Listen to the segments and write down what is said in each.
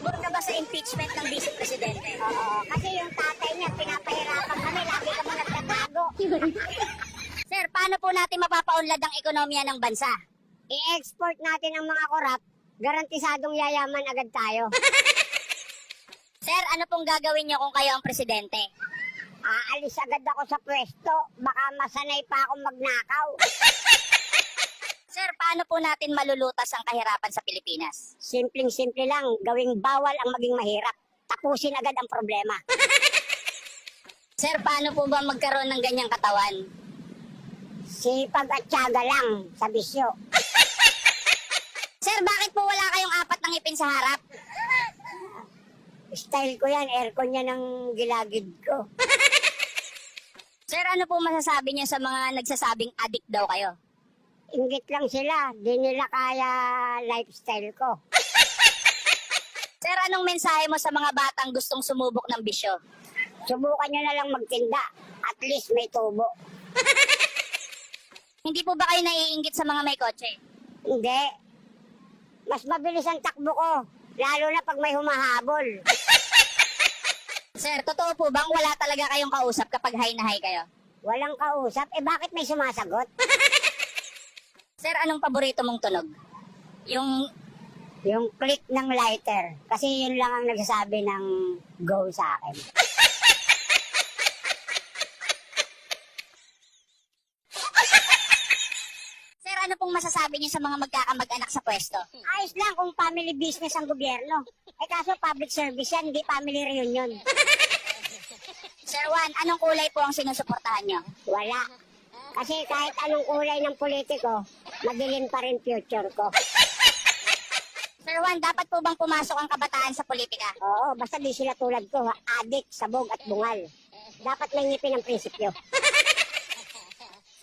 Pabor ka ba sa impeachment ng Vice Presidente? Oo, kasi yung tatay niya, pinapahirapan kami, lagi kami nagtatago. Sir, paano po natin mapapaunlad ang ekonomiya ng bansa? I-export natin ang mga korap, garantisadong yayaman agad tayo. Sir, ano pong gagawin niyo kung kayo ang presidente? Aalis agad ako sa pwesto, baka masanay pa akong magnakaw. Sir, paano po natin malulutas ang kahirapan sa Pilipinas? Simpleng-simple lang, gawing bawal ang maging mahirap. Tapusin agad ang problema. Sir, paano po ba magkaroon ng ganyang katawan? Sipag at tiyaga lang sa bisyo. Sir, bakit po wala kayong apat ng ngipin sa harap? Style ko yan, aircon yan ang gilagid ko. Sir, ano po masasabi niyo sa mga nagsasabing addict daw kayo? Inggit lang sila, di nila kaya lifestyle ko. Sir, anong mensahe mo sa mga batang gustong sumubok ng bisyo? Subukan nyo na lang magtinda, at least may tubo. Hindi po ba kayo naiinggit sa mga may kotse? Hindi. Mas mabilis ang takbo ko, lalo na pag may humahabol. Sir, totoo po bang wala talaga kayong kausap kapag high na high kayo? Walang kausap, bakit may sumasagot? Sir, anong paborito mong tunog? Yung click ng lighter, kasi yun lang ang nagsasabi ng go sa akin. Sir, ano pong masasabi niyo sa mga magkakamag-anak sa pwesto? Ayos lang kung family business ang gobyerno. Kaso public service yan, hindi family reunion. Sir Juan, anong kulay po ang sinusuportahan niyo? Wala. Kasi kahit anong kulay ng politiko, madilim pa rin future ko. Sir Juan, dapat po bang pumasok ang kabataan sa politika? Oo, basta di sila tulad ko, adik, sabog at bungal. Dapat may ngipin ang prinsipyo.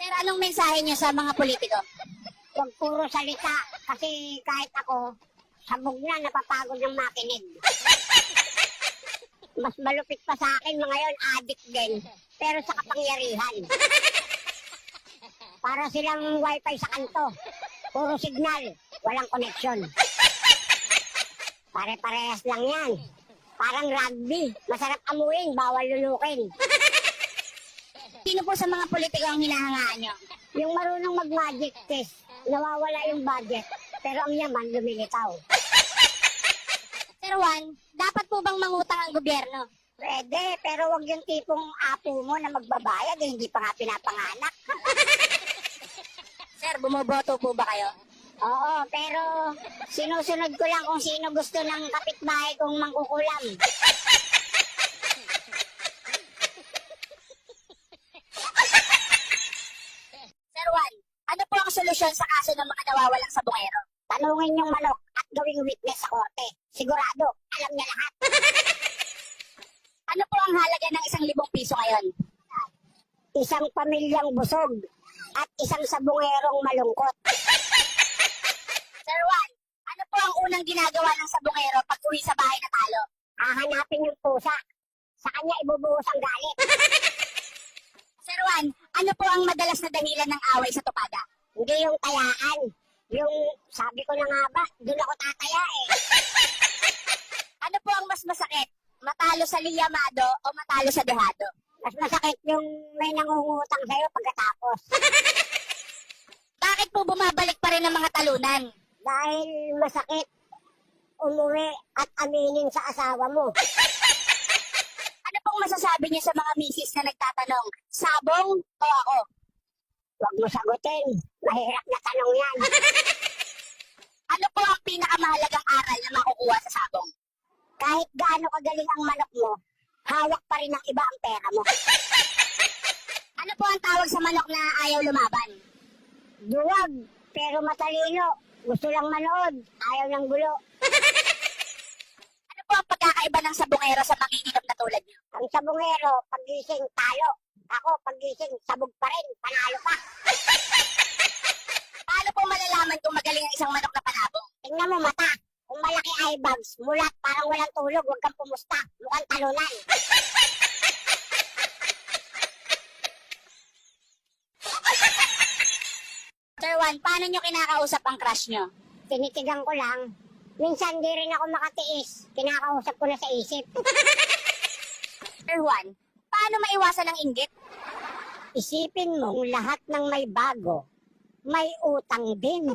Sir, anong mensahe niyo sa mga politiko? Huwag puro salita, kasi kahit ako, sabog na, napapagod ng makinig. Mas malupit pa sa akin mga yon, adik din, pero sa kapangyarihan. Para silang wifi sa kanto. Puro signal, walang connection. Pare-parehas lang yan. Parang rugby, masarap amuin, bawal lulukin. Sino po sa mga politiko ang hinahangaan niyo? Yung marunong mag-magic test, nawawala yung budget, pero ang yaman lumilitaw. Sir Juan, dapat po bang mangutang ang gobyerno? Pwede, pero wag yung tipong apo mo na magbabayad, hindi pa nga pinapanganak. Sir, bumoboto po ba kayo? Oo, pero sinusunod ko lang kung sino gusto ng kapitbahay kong mangkukulam. Sir Juan, ano po ang solusyon sa kaso ng mga nawawalang sabongero? Tanungin yung manok at gawing witness sa korte. Sigurado, alam niya lahat. Ano po ang halaga ng 1,000 piso ngayon? Isang pamilyang busog at isang sabungerong malungkot. Sir Juan, ano po ang unang ginagawa ng sabongero pag uwi sa bahay na talo? Hahanapin yung pusa. Sa kanya ibubuhos ang galit. Sir Juan, ano po ang madalas na dahilan ng away sa tupada? Hindi yung tayaan. Yung sabi ko na nga ba, doon ako tataya eh. Ano po ang mas masakit? Matalo sa liyamado o matalo sa dehado? Mas masakit yung may nangungutang sa'yo pagkatapos. Bakit po bumabalik pa rin ang mga talunan? Dahil masakit umuwi at aminin sa asawa mo. Ano pong masasabi niyo sa mga misis na nagtatanong, sabong o ako? Huwag mo sagutin. Mahirap na tanong yan. Ano po ang pinakamahalagang aral na makukuha sa sabong? Kahit gaano kagaling ang manok mo, hawak pa rin ng iba ang pera mo. Ano po ang tawag sa manok na ayaw lumaban? Duwag, pero matalino. Gusto lang manood. Ayaw ng gulo. Ano po ang pagkakaiba ng sabongero sa manginginom na tulad niyo? Ang sabungero, pagising, talo. Ako, pagising, sabog pa rin. Panalo pa. Paano po malalaman kung magaling ang isang manok na panabong? Tingnan mo mata. Kung malaki eye bags, mulat, parang walang tulog, huwag kang pumusta. Mukhang talunan. Sir Juan, paano nyo kinakausap ang crush nyo? Tinitigan ko lang. Minsan di rin ako makatiis. Kinakausap ko na sa isip. Number 1, paano maiwasan ang inggit? Isipin mong lahat ng may bago, may utang din.